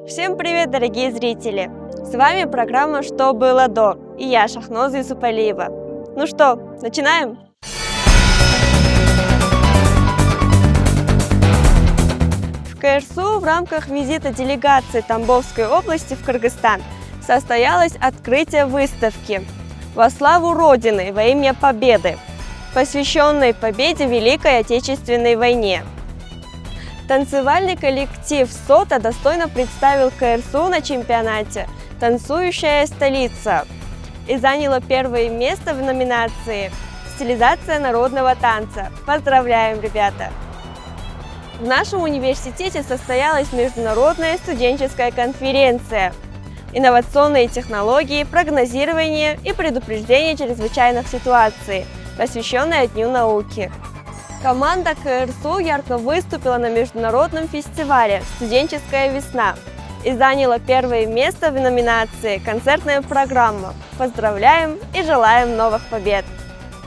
Всем привет, дорогие зрители! С вами программа «Что было до» и я, Шахноза Юсупалиева. Ну что, начинаем? В КРСУ в рамках визита делегации Тамбовской области в Кыргызстан состоялось открытие выставки «Во славу Родины во имя Победы», посвященной победе в Великой Отечественной войне. Танцевальный коллектив СОТА достойно представил КРСУ на чемпионате «Танцующая столица» и заняло первое место в номинации «Стилизация народного танца». Поздравляем, ребята! В нашем университете состоялась международная студенческая конференция «Инновационные технологии, прогнозирование и предупреждение чрезвычайных ситуаций», посвященная Дню науки. Команда КРСУ ярко выступила на международном фестивале «Студенческая весна» и заняла первое место в номинации «Концертная программа». Поздравляем и желаем новых побед!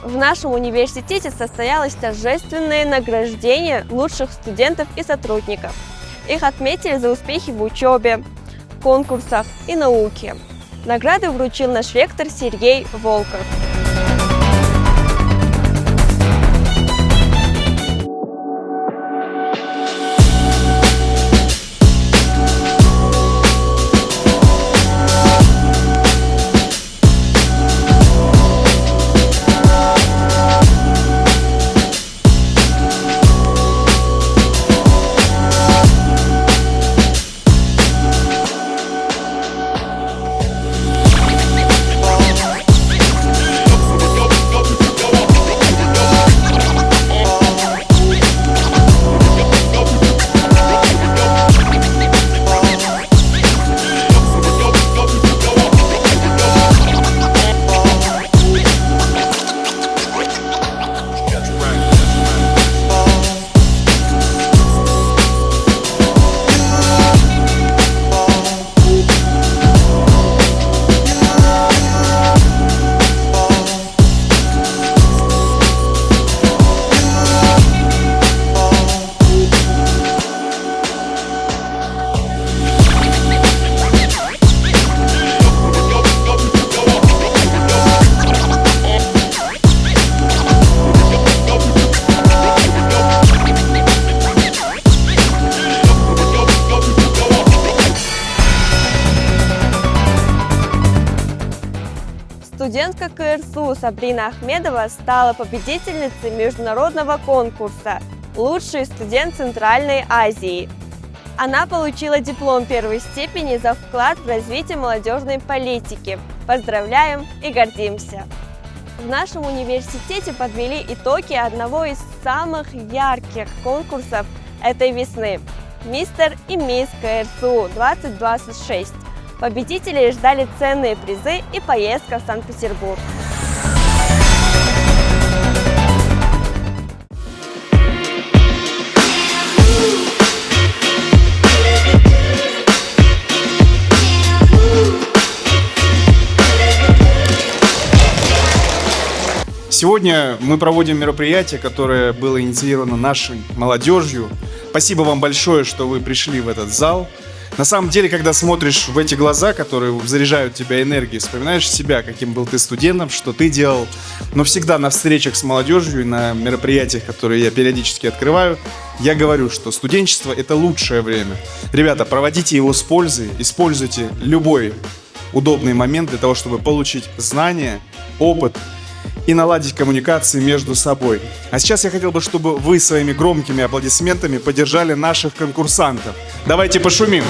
В нашем университете состоялось торжественное награждение лучших студентов и сотрудников. Их отметили за успехи в учебе, конкурсах и науке. Награды вручил наш ректор Сергей Волков. Студентка КРСУ Сабрина Ахмедова стала победительницей международного конкурса «Лучший студент Центральной Азии». Она получила диплом первой степени за вклад в развитие молодежной политики. Поздравляем и гордимся! В нашем университете подвели итоги одного из самых ярких конкурсов этой весны – «Мистер и мисс КРСУ 2026». Победителей ждали ценные призы и поездка в Санкт-Петербург. Сегодня мы проводим мероприятие, которое было инициировано нашей молодежью. Спасибо вам большое, что вы пришли в этот зал. На самом деле, когда смотришь в эти глаза, которые заряжают тебя энергией, вспоминаешь себя, каким был ты студентом, что ты делал. Но всегда на встречах с молодежью и на мероприятиях, которые я периодически открываю, я говорю, что студенчество – это лучшее время. Ребята, проводите его с пользой, используйте любой удобный момент для того, чтобы получить знания, опыт и наладить коммуникации между собой. А сейчас я хотел бы, чтобы вы своими громкими аплодисментами поддержали наших конкурсантов. Давайте пошумим!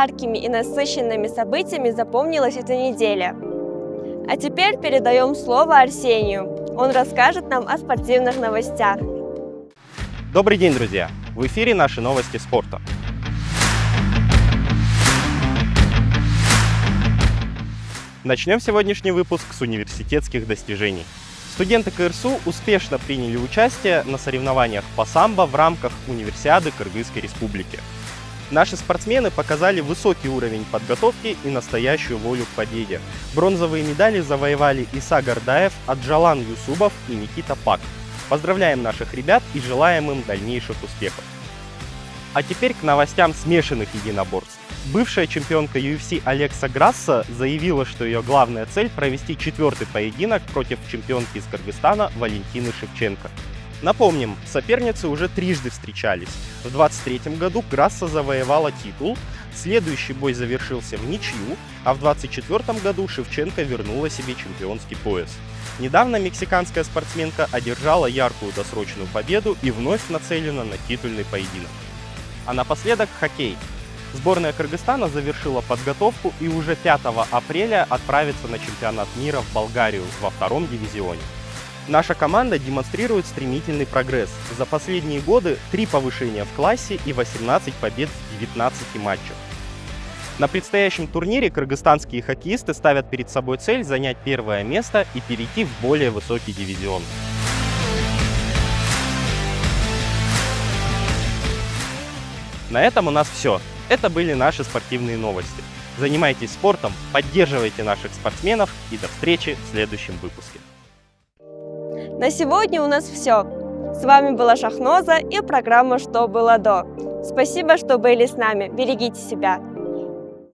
яркими и насыщенными событиями запомнилась эта неделя. А теперь передаем слово Арсению. Он расскажет нам о спортивных новостях. Добрый день, друзья! В эфире наши новости спорта. Начнем сегодняшний выпуск с университетских достижений. Студенты КРСУ успешно приняли участие на соревнованиях по самбо в рамках Универсиады Кыргызской Республики. Наши спортсмены показали высокий уровень подготовки и настоящую волю к победе. Бронзовые медали завоевали Иса Гардаев, Аджалан Юсубов и Никита Пак. Поздравляем наших ребят и желаем им дальнейших успехов. А теперь к новостям смешанных единоборств. Бывшая чемпионка UFC Алекса Грасса заявила, что ее главная цель – провести 4-й поединок против чемпионки из Кыргызстана Валентины Шевченко. Напомним, соперницы уже трижды встречались. В 2023 году Грасса завоевала титул, следующий бой завершился в ничью, а в 2024 году Шевченко вернула себе чемпионский пояс. Недавно мексиканская спортсменка одержала яркую досрочную победу и вновь нацелена на титульный поединок. А напоследок хоккей. Сборная Кыргызстана завершила подготовку и уже 5 апреля отправится на чемпионат мира в Болгарию во 2-м дивизионе. Наша команда демонстрирует стремительный прогресс. За последние годы 3 повышения в классе и 18 побед в 19 матчах. На предстоящем турнире кыргызстанские хоккеисты ставят перед собой цель занять 1-е место и перейти в более высокий дивизион. На этом у нас все. Это были наши спортивные новости. Занимайтесь спортом, поддерживайте наших спортсменов и до встречи в следующем выпуске. На сегодня у нас все. С вами была Шахноза и программа «Что было до». Спасибо, что были с нами. Берегите себя.